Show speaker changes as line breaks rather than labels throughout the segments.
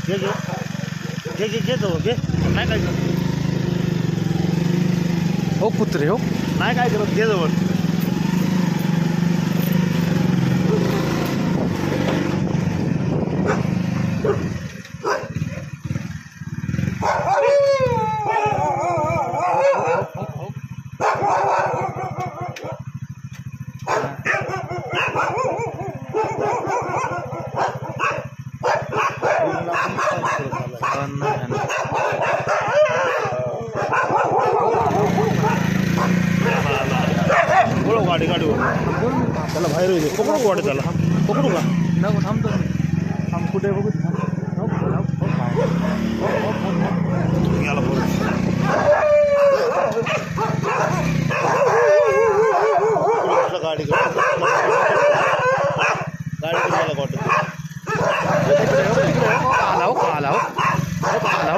घे घेतो घे नाही काय
हो कुत्रे हो
नाही काय करत घे जवळ गाडी गाडीवर त्याला बाहेर येते पकडू गाडी त्याला पकडू का
नको थांबतो थांब कुठे बघू
गेला गाडी गाडी गेला वाटत
आला आला आला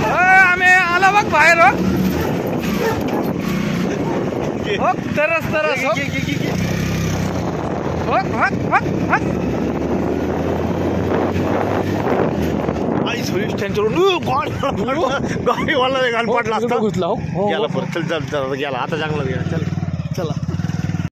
आम्ही आला बघ बाहेर हो तरस तरस
गाडीवाला गाडी पडला असता
घुसला हो
गेला परत चल चल चल गेला आता चांगला गेला चल चला